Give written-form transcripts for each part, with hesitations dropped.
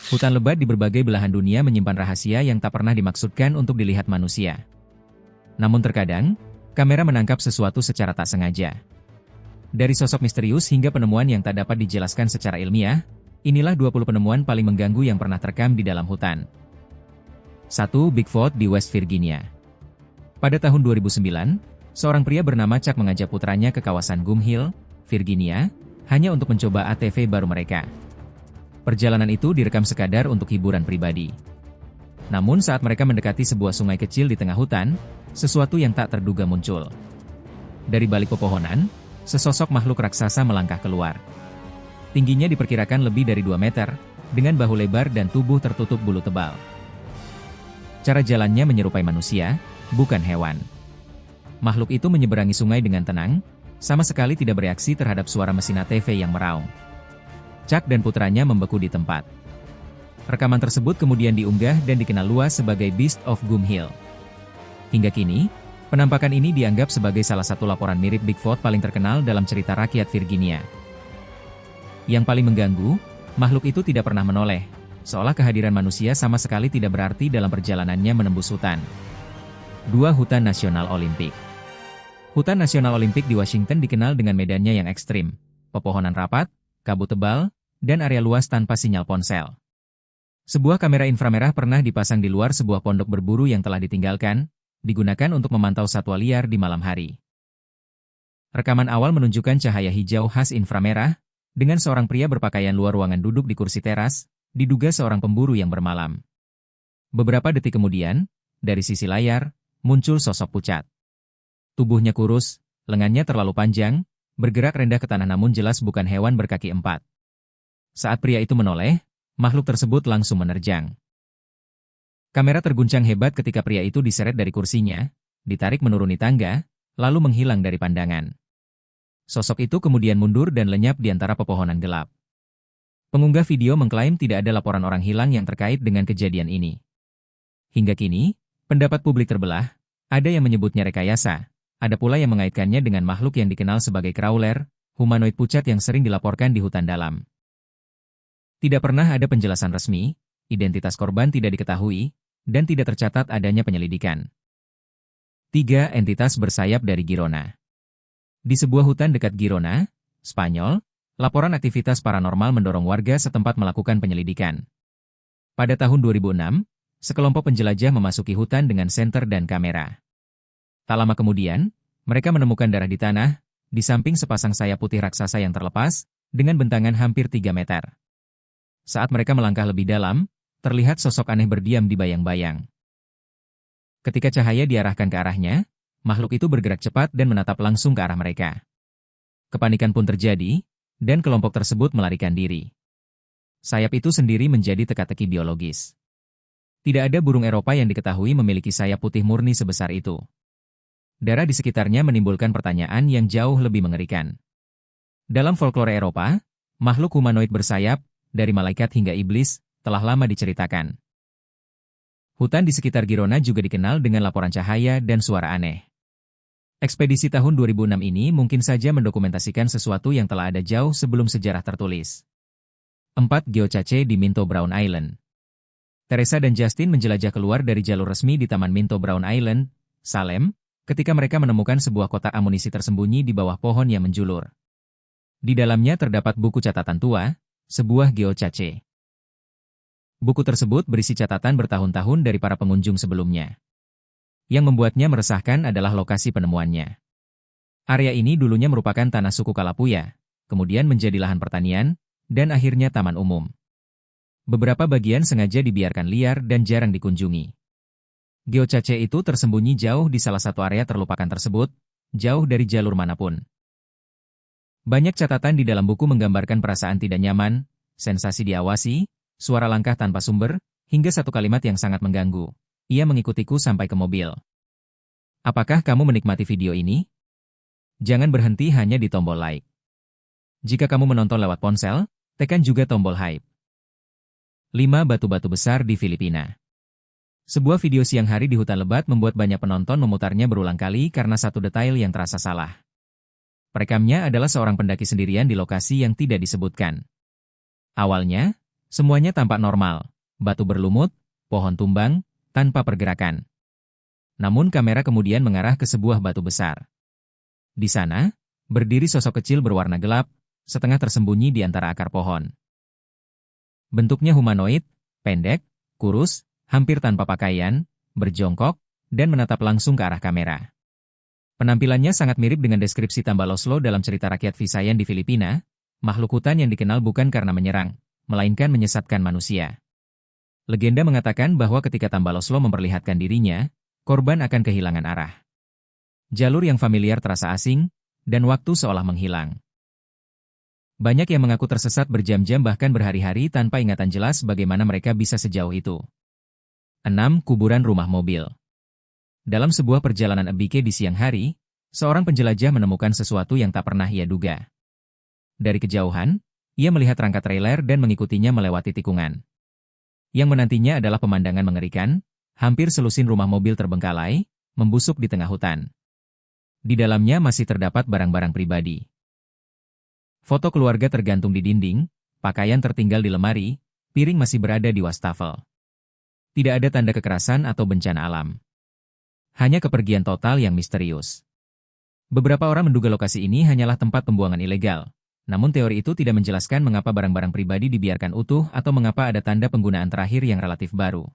Hutan lebat di berbagai belahan dunia menyimpan rahasia yang tak pernah dimaksudkan untuk dilihat manusia. Namun terkadang, kamera menangkap sesuatu secara tak sengaja. Dari sosok misterius hingga penemuan yang tak dapat dijelaskan secara ilmiah, inilah 20 penemuan paling mengganggu yang pernah terekam di dalam hutan. 1. Bigfoot di West Virginia. Pada tahun 2009, seorang pria bernama Chuck mengajak putranya ke kawasan Gum Hill, Virginia, hanya untuk mencoba ATV baru mereka. Perjalanan itu direkam sekadar untuk hiburan pribadi. Namun saat mereka mendekati sebuah sungai kecil di tengah hutan, sesuatu yang tak terduga muncul. Dari balik pepohonan, sesosok makhluk raksasa melangkah keluar. Tingginya diperkirakan lebih dari 2 meter, dengan bahu lebar dan tubuh tertutup bulu tebal. Cara jalannya menyerupai manusia, bukan hewan. Makhluk itu menyeberangi sungai dengan tenang, sama sekali tidak bereaksi terhadap suara mesin ATV yang meraung. Chuck dan putranya membeku di tempat. Rekaman tersebut kemudian diunggah dan dikenal luas sebagai Beast of Gum Hill. Hingga kini, penampakan ini dianggap sebagai salah satu laporan mirip Bigfoot paling terkenal dalam cerita rakyat Virginia. Yang paling mengganggu, makhluk itu tidak pernah menoleh, seolah kehadiran manusia sama sekali tidak berarti dalam perjalanannya menembus hutan. 2. Hutan Nasional Olimpik. Hutan Nasional Olimpik di Washington dikenal dengan medannya yang ekstrim, pepohonan rapat, kabut tebal, dan area luas tanpa sinyal ponsel. Sebuah kamera inframerah pernah dipasang di luar sebuah pondok berburu yang telah ditinggalkan, digunakan untuk memantau satwa liar di malam hari. Rekaman awal menunjukkan cahaya hijau khas inframerah, dengan seorang pria berpakaian luar ruangan duduk di kursi teras, diduga seorang pemburu yang bermalam. Beberapa detik kemudian, dari sisi layar, muncul sosok pucat. Tubuhnya kurus, lengannya terlalu panjang, bergerak rendah ke tanah namun jelas bukan hewan berkaki 4. Saat pria itu menoleh, makhluk tersebut langsung menerjang. Kamera terguncang hebat ketika pria itu diseret dari kursinya, ditarik menuruni tangga, lalu menghilang dari pandangan. Sosok itu kemudian mundur dan lenyap di antara pepohonan gelap. Pengunggah video mengklaim tidak ada laporan orang hilang yang terkait dengan kejadian ini. Hingga kini, pendapat publik terbelah, ada yang menyebutnya rekayasa. Ada pula yang mengaitkannya dengan makhluk yang dikenal sebagai crawler, humanoid pucat yang sering dilaporkan di hutan dalam. Tidak pernah ada penjelasan resmi, identitas korban tidak diketahui, dan tidak tercatat adanya penyelidikan. 3. Entitas bersayap dari Girona. Di sebuah hutan dekat Girona, Spanyol, laporan aktivitas paranormal mendorong warga setempat melakukan penyelidikan. Pada tahun 2006, sekelompok penjelajah memasuki hutan dengan senter dan kamera. Tak lama kemudian, mereka menemukan darah di tanah, di samping sepasang sayap putih raksasa yang terlepas, dengan bentangan hampir 3 meter. Saat mereka melangkah lebih dalam, terlihat sosok aneh berdiam di bayang-bayang. Ketika cahaya diarahkan ke arahnya, makhluk itu bergerak cepat dan menatap langsung ke arah mereka. Kepanikan pun terjadi, dan kelompok tersebut melarikan diri. Sayap itu sendiri menjadi teka-teki biologis. Tidak ada burung Eropa yang diketahui memiliki sayap putih murni sebesar itu. Darah di sekitarnya menimbulkan pertanyaan yang jauh lebih mengerikan. Dalam folklore Eropa, makhluk humanoid bersayap, dari malaikat hingga iblis, telah lama diceritakan. Hutan di sekitar Girona juga dikenal dengan laporan cahaya dan suara aneh. Ekspedisi tahun 2006 ini mungkin saja mendokumentasikan sesuatu yang telah ada jauh sebelum sejarah tertulis. 4. Geocache di Minto Brown Island. Teresa dan Justin menjelajah keluar dari jalur resmi di Taman Minto Brown Island, Salem, ketika mereka menemukan sebuah kotak amunisi tersembunyi di bawah pohon yang menjulur. Di dalamnya terdapat buku catatan tua, sebuah geocache. Buku tersebut berisi catatan bertahun-tahun dari para pengunjung sebelumnya. Yang membuatnya meresahkan adalah lokasi penemuannya. Area ini dulunya merupakan tanah suku Kalapuya, kemudian menjadi lahan pertanian, dan akhirnya taman umum. Beberapa bagian sengaja dibiarkan liar dan jarang dikunjungi. Geocache itu tersembunyi jauh di salah satu area terlupakan tersebut, jauh dari jalur manapun. Banyak catatan di dalam buku menggambarkan perasaan tidak nyaman, sensasi diawasi, suara langkah tanpa sumber, hingga satu kalimat yang sangat mengganggu. Ia mengikutiku sampai ke mobil. Apakah kamu menikmati video ini? Jangan berhenti hanya di tombol like. Jika kamu menonton lewat ponsel, tekan juga tombol hype. 5. Batu-batu besar di Filipina. Sebuah video siang hari di hutan lebat membuat banyak penonton memutarnya berulang kali karena satu detail yang terasa salah. Perekamnya adalah seorang pendaki sendirian di lokasi yang tidak disebutkan. Awalnya, Semuanya tampak normal, batu berlumut, pohon tumbang, tanpa pergerakan. Namun kamera kemudian mengarah ke sebuah batu besar. Di sana, berdiri sosok kecil berwarna gelap, setengah tersembunyi di antara akar pohon. Bentuknya humanoid, pendek, kurus, hampir tanpa pakaian, berjongkok, dan menatap langsung ke arah kamera. Penampilannya sangat mirip dengan deskripsi Tambaloslo dalam cerita rakyat Visayan di Filipina, makhluk hutan yang dikenal bukan karena menyerang, melainkan menyesatkan manusia. Legenda mengatakan bahwa ketika Tambaloslo memperlihatkan dirinya, korban akan kehilangan arah. Jalur yang familiar terasa asing, dan waktu seolah menghilang. Banyak yang mengaku tersesat berjam-jam bahkan berhari-hari tanpa ingatan jelas bagaimana mereka bisa sejauh itu. 6. Kuburan rumah mobil. Dalam sebuah perjalanan Ebike di siang hari, seorang penjelajah menemukan sesuatu yang tak pernah ia duga. Dari kejauhan, ia melihat rangka trailer dan mengikutinya melewati tikungan. Yang menantinya adalah pemandangan mengerikan, hampir selusin rumah mobil terbengkalai, membusuk di tengah hutan. Di dalamnya masih terdapat barang-barang pribadi. Foto keluarga tergantung di dinding, pakaian tertinggal di lemari, piring masih berada di wastafel. Tidak ada tanda kekerasan atau bencana alam. Hanya kepergian total yang misterius. Beberapa orang menduga lokasi ini hanyalah tempat pembuangan ilegal, namun teori itu tidak menjelaskan mengapa barang-barang pribadi dibiarkan utuh atau mengapa ada tanda penggunaan terakhir yang relatif baru.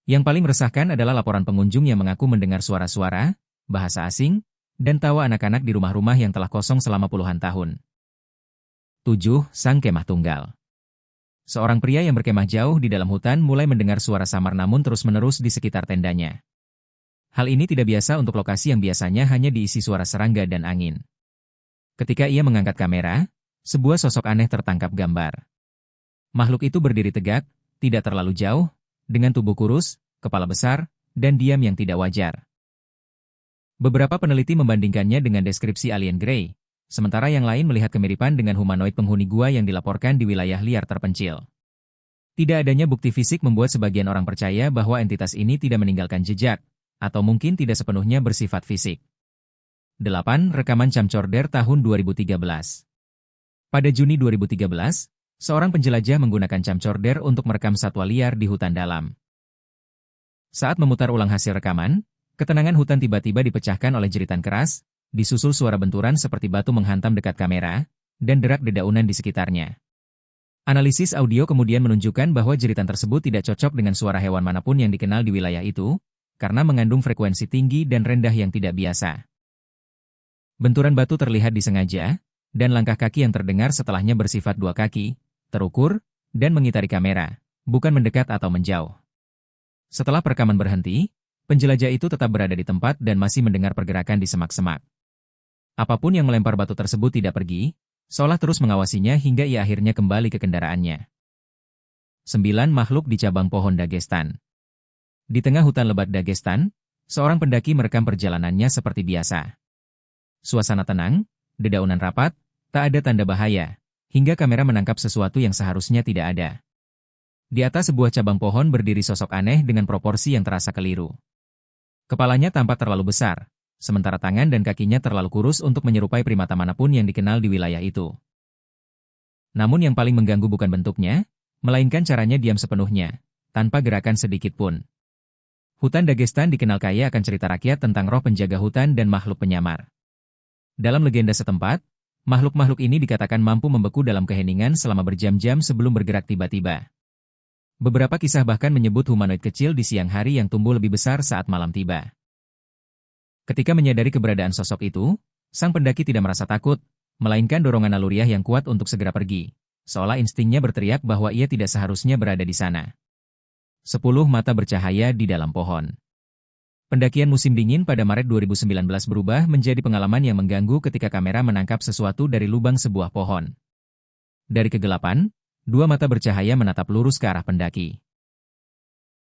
Yang paling meresahkan adalah laporan pengunjung yang mengaku mendengar suara-suara, bahasa asing, dan tawa anak-anak di rumah-rumah yang telah kosong selama puluhan tahun. 7. Sang Kemah Tunggal. Seorang pria yang berkemah jauh di dalam hutan mulai mendengar suara samar namun terus-menerus di sekitar tendanya. Hal ini tidak biasa untuk lokasi yang biasanya hanya diisi suara serangga dan angin. Ketika ia mengangkat kamera, sebuah sosok aneh tertangkap gambar. Makhluk itu berdiri tegak, tidak terlalu jauh, dengan tubuh kurus, kepala besar, dan diam yang tidak wajar. Beberapa peneliti membandingkannya dengan deskripsi alien Grey, sementara yang lain melihat kemiripan dengan humanoid penghuni gua yang dilaporkan di wilayah liar terpencil. Tidak adanya bukti fisik membuat sebagian orang percaya bahwa entitas ini tidak meninggalkan jejak, atau mungkin tidak sepenuhnya bersifat fisik. 8. Rekaman camcorder tahun 2013. Pada Juni 2013, seorang penjelajah menggunakan camcorder untuk merekam satwa liar di hutan dalam. Saat memutar ulang hasil rekaman, ketenangan hutan tiba-tiba dipecahkan oleh jeritan keras, disusul suara benturan seperti batu menghantam dekat kamera, dan derak dedaunan di sekitarnya. Analisis audio kemudian menunjukkan bahwa jeritan tersebut tidak cocok dengan suara hewan manapun yang dikenal di wilayah itu, karena mengandung frekuensi tinggi dan rendah yang tidak biasa. Benturan batu terlihat disengaja, dan langkah kaki yang terdengar setelahnya bersifat dua kaki, terukur, dan mengitari kamera, bukan mendekat atau menjauh. Setelah perekaman berhenti, penjelajah itu tetap berada di tempat dan masih mendengar pergerakan di semak-semak. Apapun yang melempar batu tersebut tidak pergi, seolah terus mengawasinya hingga ia akhirnya kembali ke kendaraannya. 9. Makhluk di cabang pohon Dagestan. Di tengah hutan lebat Dagestan, seorang pendaki merekam perjalanannya seperti biasa. Suasana tenang, dedaunan rapat, tak ada tanda bahaya, hingga kamera menangkap sesuatu yang seharusnya tidak ada. Di atas sebuah cabang pohon berdiri sosok aneh dengan proporsi yang terasa keliru. Kepalanya tampak terlalu besar, sementara tangan dan kakinya terlalu kurus untuk menyerupai primata manapun yang dikenal di wilayah itu. Namun yang paling mengganggu bukan bentuknya, melainkan caranya diam sepenuhnya, tanpa gerakan sedikit pun. Hutan Dagestan dikenal kaya akan cerita rakyat tentang roh penjaga hutan dan makhluk penyamar. Dalam legenda setempat, makhluk-makhluk ini dikatakan mampu membeku dalam keheningan selama berjam-jam sebelum bergerak tiba-tiba. Beberapa kisah bahkan menyebut humanoid kecil di siang hari yang tumbuh lebih besar saat malam tiba. Ketika menyadari keberadaan sosok itu, sang pendaki tidak merasa takut, melainkan dorongan naluriah yang kuat untuk segera pergi, seolah instingnya berteriak bahwa ia tidak seharusnya berada di sana. 10 mata bercahaya di dalam pohon. Pendakian musim dingin pada Maret 2019 berubah menjadi pengalaman yang mengganggu ketika kamera menangkap sesuatu dari lubang sebuah pohon. Dari kegelapan, 2 mata bercahaya menatap lurus ke arah pendaki.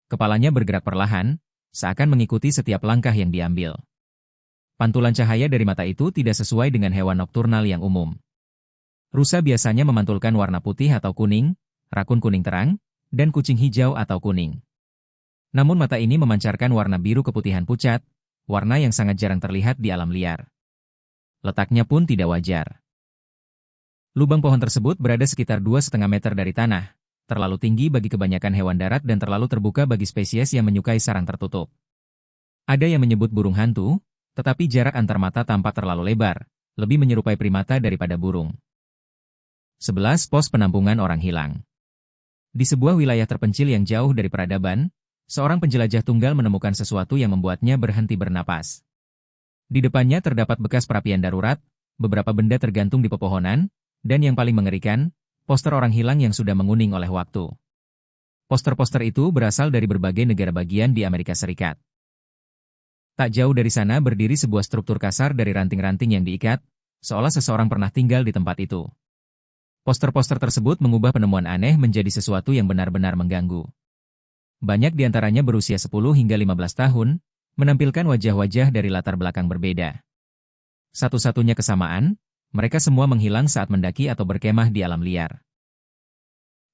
Kepalanya bergerak perlahan, seakan mengikuti setiap langkah yang diambil. Pantulan cahaya dari mata itu tidak sesuai dengan hewan nokturnal yang umum. Rusa biasanya memantulkan warna putih atau kuning, rakun kuning terang, dan kucing hijau atau kuning. Namun mata ini memancarkan warna biru keputihan pucat, warna yang sangat jarang terlihat di alam liar. Letaknya pun tidak wajar. Lubang pohon tersebut berada sekitar 2,5 meter dari tanah, terlalu tinggi bagi kebanyakan hewan darat dan terlalu terbuka bagi spesies yang menyukai sarang tertutup. Ada yang menyebut burung hantu, tetapi jarak antar mata tampak terlalu lebar, lebih menyerupai primata daripada burung. 11. Pos penampungan orang hilang. Di sebuah wilayah terpencil yang jauh dari peradaban, seorang penjelajah tunggal menemukan sesuatu yang membuatnya berhenti bernapas. Di depannya terdapat bekas perapian darurat, beberapa benda tergantung di pepohonan, dan yang paling mengerikan, poster orang hilang yang sudah menguning oleh waktu. Poster-poster itu berasal dari berbagai negara bagian di Amerika Serikat. Tak jauh dari sana berdiri sebuah struktur kasar dari ranting-ranting yang diikat, seolah seseorang pernah tinggal di tempat itu. Poster-poster tersebut mengubah penemuan aneh menjadi sesuatu yang benar-benar mengganggu. Banyak di antaranya berusia 10 hingga 15 tahun, menampilkan wajah-wajah dari latar belakang berbeda. Satu-satunya kesamaan, mereka semua menghilang saat mendaki atau berkemah di alam liar.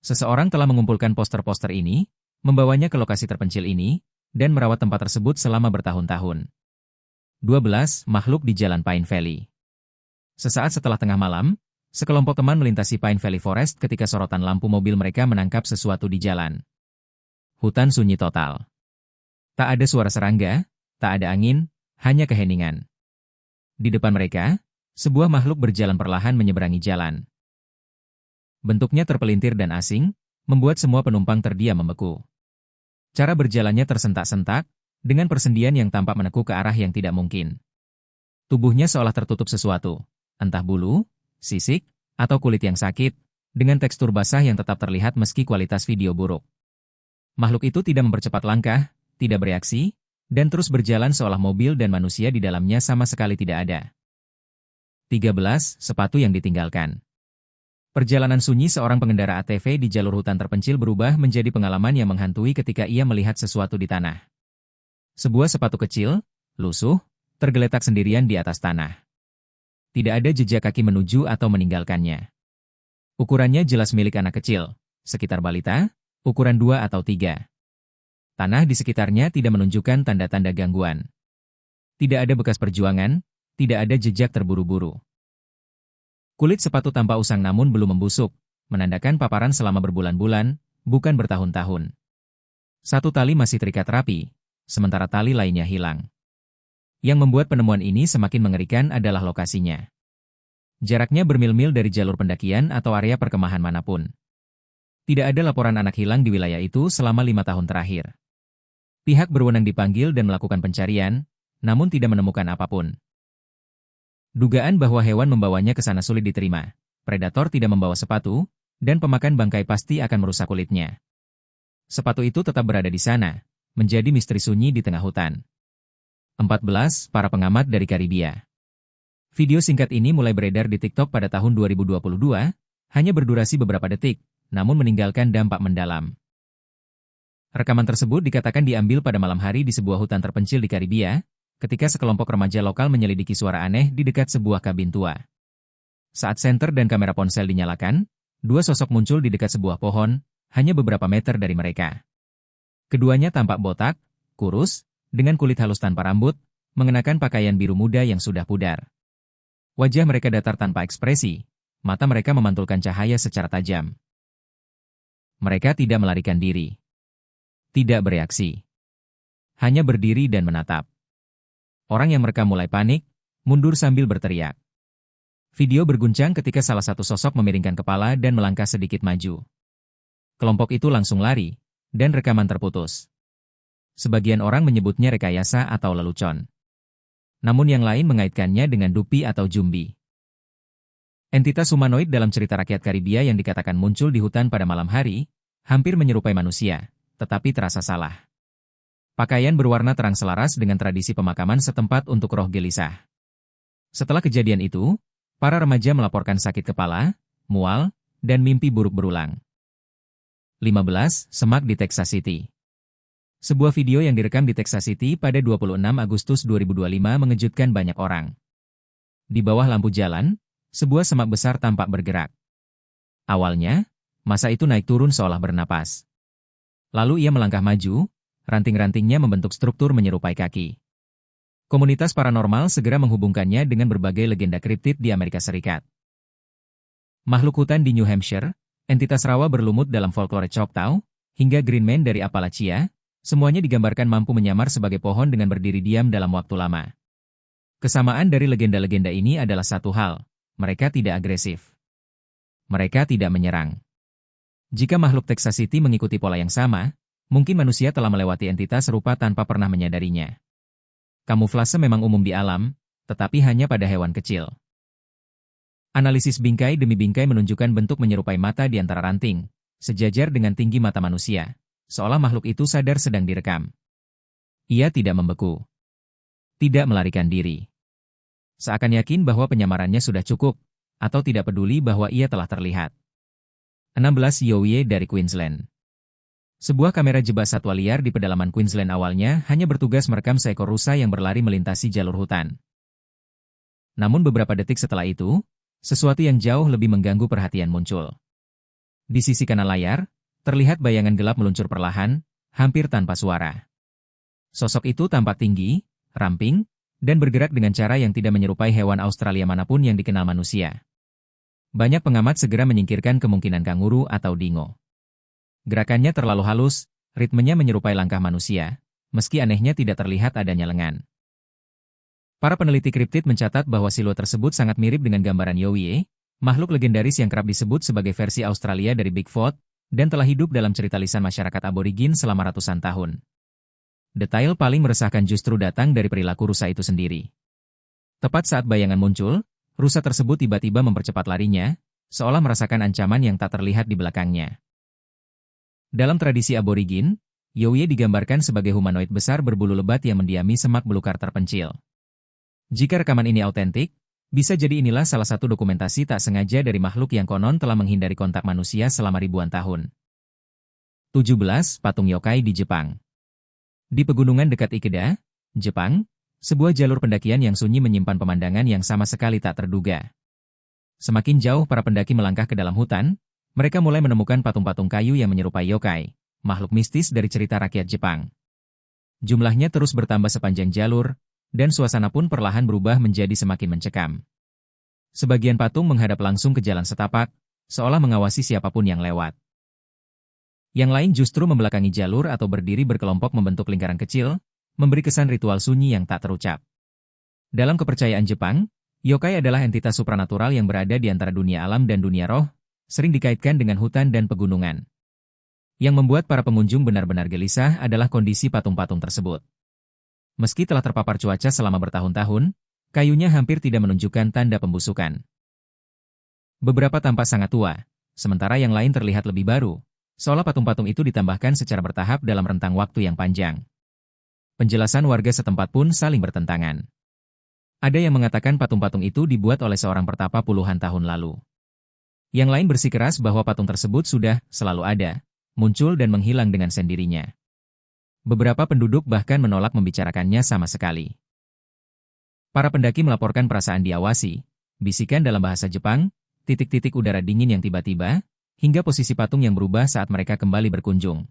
Seseorang telah mengumpulkan poster-poster ini, membawanya ke lokasi terpencil ini, dan merawat tempat tersebut selama bertahun-tahun. 12. Makhluk di Jalan Pine Valley. Sesaat setelah tengah malam, sekelompok teman melintasi Pine Valley Forest ketika sorotan lampu mobil mereka menangkap sesuatu di jalan. Hutan sunyi total. Tak ada suara serangga, tak ada angin, hanya keheningan. Di depan mereka, sebuah makhluk berjalan perlahan menyeberangi jalan. Bentuknya terpelintir dan asing, membuat semua penumpang terdiam membeku. Cara berjalannya tersentak-sentak, dengan persendian yang tampak menekuk ke arah yang tidak mungkin. Tubuhnya seolah tertutup sesuatu, entah bulu, sisik, atau kulit yang sakit, dengan tekstur basah yang tetap terlihat meski kualitas video buruk. Makhluk itu tidak mempercepat langkah, tidak bereaksi, dan terus berjalan seolah mobil dan manusia di dalamnya sama sekali tidak ada. 13. Sepatu yang ditinggalkan. Perjalanan sunyi seorang pengendara ATV di jalur hutan terpencil berubah menjadi pengalaman yang menghantui ketika ia melihat sesuatu di tanah. Sebuah sepatu kecil, lusuh, tergeletak sendirian di atas tanah. Tidak ada jejak kaki menuju atau meninggalkannya. Ukurannya jelas milik anak kecil, sekitar balita, ukuran 2 atau 3. Tanah di sekitarnya tidak menunjukkan tanda-tanda gangguan. Tidak ada bekas perjuangan, tidak ada jejak terburu-buru. Kulit sepatu tampak usang namun belum membusuk, menandakan paparan selama berbulan-bulan, bukan bertahun-tahun. Satu tali masih terikat rapi, sementara tali lainnya hilang. Yang membuat penemuan ini semakin mengerikan adalah lokasinya. Jaraknya bermil-mil dari jalur pendakian atau area perkemahan manapun. Tidak ada laporan anak hilang di wilayah itu selama 5 tahun terakhir. Pihak berwenang dipanggil dan melakukan pencarian, namun tidak menemukan apapun. Dugaan bahwa hewan membawanya ke sana sulit diterima. Predator tidak membawa sepatu, dan pemakan bangkai pasti akan merusak kulitnya. Sepatu itu tetap berada di sana, menjadi misteri sunyi di tengah hutan. 14. Para pengamat dari Karibia. Video singkat ini mulai beredar di TikTok pada tahun 2022, hanya berdurasi beberapa detik, namun meninggalkan dampak mendalam. Rekaman tersebut dikatakan diambil pada malam hari di sebuah hutan terpencil di Karibia, ketika sekelompok remaja lokal menyelidiki suara aneh di dekat sebuah kabin tua. Saat senter dan kamera ponsel dinyalakan, dua sosok muncul di dekat sebuah pohon, hanya beberapa meter dari mereka. Keduanya tampak botak, kurus, dengan kulit halus tanpa rambut, mengenakan pakaian biru muda yang sudah pudar. Wajah mereka datar tanpa ekspresi, mata mereka memantulkan cahaya secara tajam. Mereka tidak melarikan diri. Tidak bereaksi. Hanya berdiri dan menatap. Orang yang merekam mulai panik, mundur sambil berteriak. Video berguncang ketika salah satu sosok memiringkan kepala dan melangkah sedikit maju. Kelompok itu langsung lari, dan rekaman terputus. Sebagian orang menyebutnya rekayasa atau lelucon. Namun yang lain mengaitkannya dengan dupi atau jumbi. Entitas humanoid dalam cerita rakyat Karibia yang dikatakan muncul di hutan pada malam hari, hampir menyerupai manusia, tetapi terasa salah. Pakaian berwarna terang selaras dengan tradisi pemakaman setempat untuk roh gelisah. Setelah kejadian itu, para remaja melaporkan sakit kepala, mual, dan mimpi buruk berulang. 15. Semak di Texas City. Sebuah video yang direkam di Texas City pada 26 Agustus 2025 mengejutkan banyak orang. Di bawah lampu jalan, sebuah semak besar tampak bergerak. Awalnya, massa itu naik turun seolah bernapas. Lalu ia melangkah maju, ranting-rantingnya membentuk struktur menyerupai kaki. Komunitas paranormal segera menghubungkannya dengan berbagai legenda kriptid di Amerika Serikat. Makhluk hutan di New Hampshire, entitas rawa berlumut dalam folklore Choctaw, hingga Green Man dari Appalachia, semuanya digambarkan mampu menyamar sebagai pohon dengan berdiri diam dalam waktu lama. Kesamaan dari legenda-legenda ini adalah satu hal, mereka tidak agresif. Mereka tidak menyerang. Jika makhluk Texas City mengikuti pola yang sama, mungkin manusia telah melewati entitas serupa tanpa pernah menyadarinya. Kamuflase memang umum di alam, tetapi hanya pada hewan kecil. Analisis bingkai demi bingkai menunjukkan bentuk menyerupai mata di antara ranting, sejajar dengan tinggi mata manusia, seolah makhluk itu sadar sedang direkam. Ia tidak membeku. Tidak melarikan diri. Seakan yakin bahwa penyamarannya sudah cukup, atau tidak peduli bahwa ia telah terlihat. 16 Yowie dari Queensland. Sebuah kamera jebak satwa liar di pedalaman Queensland awalnya hanya bertugas merekam seekor rusa yang berlari melintasi jalur hutan. Namun beberapa detik setelah itu, sesuatu yang jauh lebih mengganggu perhatian muncul. Di sisi kanan layar, terlihat bayangan gelap meluncur perlahan, hampir tanpa suara. Sosok itu tampak tinggi, ramping, dan bergerak dengan cara yang tidak menyerupai hewan Australia manapun yang dikenal manusia. Banyak pengamat segera menyingkirkan kemungkinan kanguru atau dingo. Gerakannya terlalu halus, ritmenya menyerupai langkah manusia, meski anehnya tidak terlihat adanya lengan. Para peneliti kriptid mencatat bahwa siluet tersebut sangat mirip dengan gambaran Yowie, makhluk legendaris yang kerap disebut sebagai versi Australia dari Bigfoot, dan telah hidup dalam cerita lisan masyarakat aborigin selama ratusan tahun. Detail paling meresahkan justru datang dari perilaku rusa itu sendiri. Tepat saat bayangan muncul, rusa tersebut tiba-tiba mempercepat larinya, seolah merasakan ancaman yang tak terlihat di belakangnya. Dalam tradisi aborigin, Yowie digambarkan sebagai humanoid besar berbulu lebat yang mendiami semak belukar terpencil. Jika rekaman ini autentik, bisa jadi inilah salah satu dokumentasi tak sengaja dari makhluk yang konon telah menghindari kontak manusia selama ribuan tahun. 17 Patung yokai di Jepang. Di pegunungan dekat Ikeda, Jepang, sebuah jalur pendakian yang sunyi menyimpan pemandangan yang sama sekali tak terduga. Semakin jauh para pendaki melangkah ke dalam hutan, mereka mulai menemukan patung-patung kayu yang menyerupai yokai, makhluk mistis dari cerita rakyat Jepang. Jumlahnya terus bertambah sepanjang jalur, dan suasana pun perlahan berubah menjadi semakin mencekam. Sebagian patung menghadap langsung ke jalan setapak, seolah mengawasi siapapun yang lewat. Yang lain justru membelakangi jalur atau berdiri berkelompok membentuk lingkaran kecil, memberi kesan ritual sunyi yang tak terucap. Dalam kepercayaan Jepang, yokai adalah entitas supranatural yang berada di antara dunia alam dan dunia roh, sering dikaitkan dengan hutan dan pegunungan. Yang membuat para pengunjung benar-benar gelisah adalah kondisi patung-patung tersebut. Meski telah terpapar cuaca selama bertahun-tahun, kayunya hampir tidak menunjukkan tanda pembusukan. Beberapa tampak sangat tua, sementara yang lain terlihat lebih baru, seolah patung-patung itu ditambahkan secara bertahap dalam rentang waktu yang panjang. Penjelasan warga setempat pun saling bertentangan. Ada yang mengatakan patung-patung itu dibuat oleh seorang pertapa puluhan tahun lalu. Yang lain bersikeras bahwa patung tersebut sudah selalu ada, muncul dan menghilang dengan sendirinya. Beberapa penduduk bahkan menolak membicarakannya sama sekali. Para pendaki melaporkan perasaan diawasi, bisikan dalam bahasa Jepang, titik-titik udara dingin yang tiba-tiba, hingga posisi patung yang berubah saat mereka kembali berkunjung.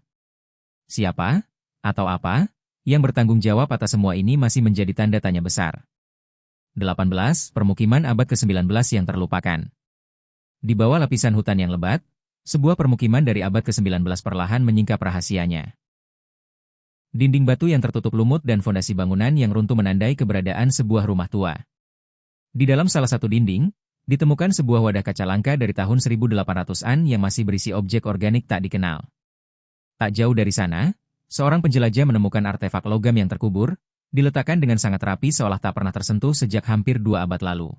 Siapa, atau apa, yang bertanggung jawab atas semua ini masih menjadi tanda tanya besar. 18. Permukiman abad ke-19 yang terlupakan. Di bawah lapisan hutan yang lebat, sebuah permukiman dari abad ke-19 perlahan menyingkap rahasianya. Dinding batu yang tertutup lumut dan fondasi bangunan yang runtuh menandai keberadaan sebuah rumah tua. Di dalam salah satu dinding, ditemukan sebuah wadah kaca langka dari tahun 1800-an yang masih berisi objek organik tak dikenal. Tak jauh dari sana, seorang penjelajah menemukan artefak logam yang terkubur, diletakkan dengan sangat rapi seolah tak pernah tersentuh sejak hampir 2 abad lalu.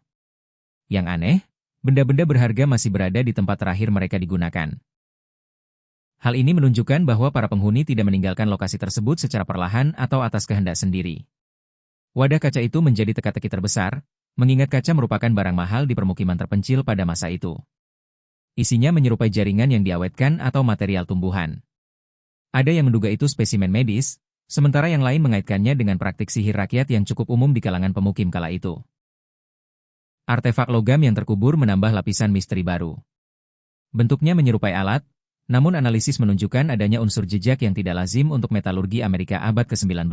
Yang aneh, benda-benda berharga masih berada di tempat terakhir mereka digunakan. Hal ini menunjukkan bahwa para penghuni tidak meninggalkan lokasi tersebut secara perlahan atau atas kehendak sendiri. Wadah kaca itu menjadi teka-teki terbesar, mengingat kaca merupakan barang mahal di permukiman terpencil pada masa itu. Isinya menyerupai jaringan yang diawetkan atau material tumbuhan. Ada yang menduga itu spesimen medis, sementara yang lain mengaitkannya dengan praktik sihir rakyat yang cukup umum di kalangan pemukim kala itu. Artefak logam yang terkubur menambah lapisan misteri baru. Bentuknya menyerupai alat, namun analisis menunjukkan adanya unsur jejak yang tidak lazim untuk metalurgi Amerika abad ke-19.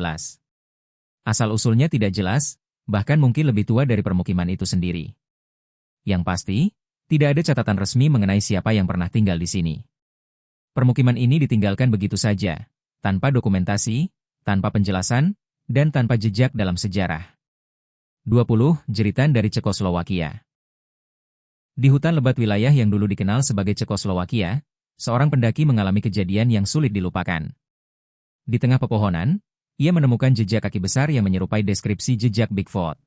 Asal-usulnya tidak jelas, bahkan mungkin lebih tua dari permukiman itu sendiri. Yang pasti, Tidak ada catatan resmi mengenai siapa yang pernah tinggal di sini. Permukiman ini ditinggalkan begitu saja, tanpa dokumentasi, tanpa penjelasan, dan tanpa jejak dalam sejarah. 20. Jeritan dari Cekoslowakia. Di hutan lebat wilayah yang dulu dikenal sebagai Cekoslowakia, seorang pendaki mengalami kejadian yang sulit dilupakan. Di tengah pepohonan, ia menemukan jejak kaki besar yang menyerupai deskripsi jejak Bigfoot.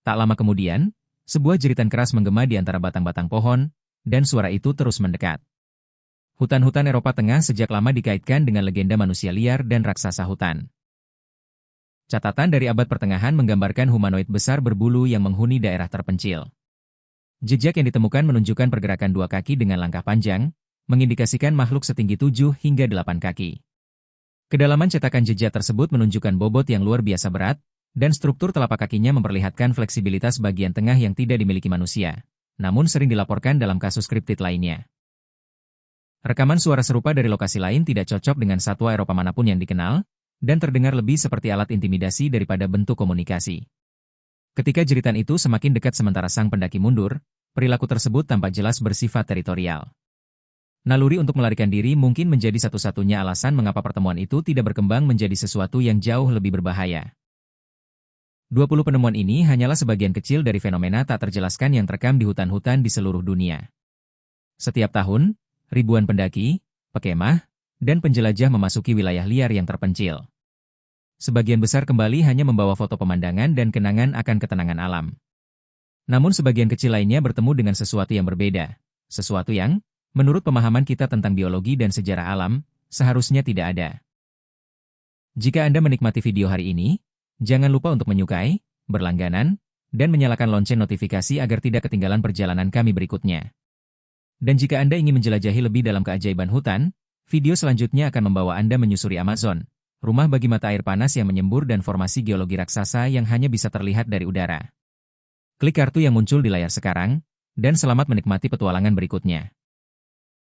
Tak lama kemudian, sebuah jeritan keras menggema di antara batang-batang pohon, dan suara itu terus mendekat. Hutan-hutan Eropa Tengah sejak lama dikaitkan dengan legenda manusia liar dan raksasa hutan. Catatan dari abad pertengahan menggambarkan humanoid besar berbulu yang menghuni daerah terpencil. Jejak yang ditemukan menunjukkan pergerakan dua kaki dengan langkah panjang, mengindikasikan makhluk setinggi 7 hingga 8 kaki. Kedalaman cetakan jejak tersebut menunjukkan bobot yang luar biasa berat, dan struktur telapak kakinya memperlihatkan fleksibilitas bagian tengah yang tidak dimiliki manusia, namun sering dilaporkan dalam kasus kriptid lainnya. Rekaman suara serupa dari lokasi lain tidak cocok dengan satwa Eropa manapun yang dikenal, dan terdengar lebih seperti alat intimidasi daripada bentuk komunikasi. Ketika jeritan itu semakin dekat sementara sang pendaki mundur, perilaku tersebut tampak jelas bersifat teritorial. Naluri untuk melarikan diri mungkin menjadi satu-satunya alasan mengapa pertemuan itu tidak berkembang menjadi sesuatu yang jauh lebih berbahaya. 20 penemuan ini hanyalah sebagian kecil dari fenomena tak terjelaskan yang terekam di hutan-hutan di seluruh dunia. Setiap tahun, ribuan pendaki, pekemah, dan penjelajah memasuki wilayah liar yang terpencil. Sebagian besar kembali hanya membawa foto pemandangan dan kenangan akan ketenangan alam. Namun sebagian kecil lainnya bertemu dengan sesuatu yang berbeda, sesuatu yang, menurut pemahaman kita tentang biologi dan sejarah alam, seharusnya tidak ada. Jika Anda menikmati video hari ini, jangan lupa untuk menyukai, berlangganan, dan menyalakan lonceng notifikasi agar tidak ketinggalan perjalanan kami berikutnya. Dan jika Anda ingin menjelajahi lebih dalam keajaiban hutan, video selanjutnya akan membawa Anda menyusuri Amazon, rumah bagi mata air panas yang menyembur dan formasi geologi raksasa yang hanya bisa terlihat dari udara. Klik kartu yang muncul di layar sekarang, dan selamat menikmati petualangan berikutnya.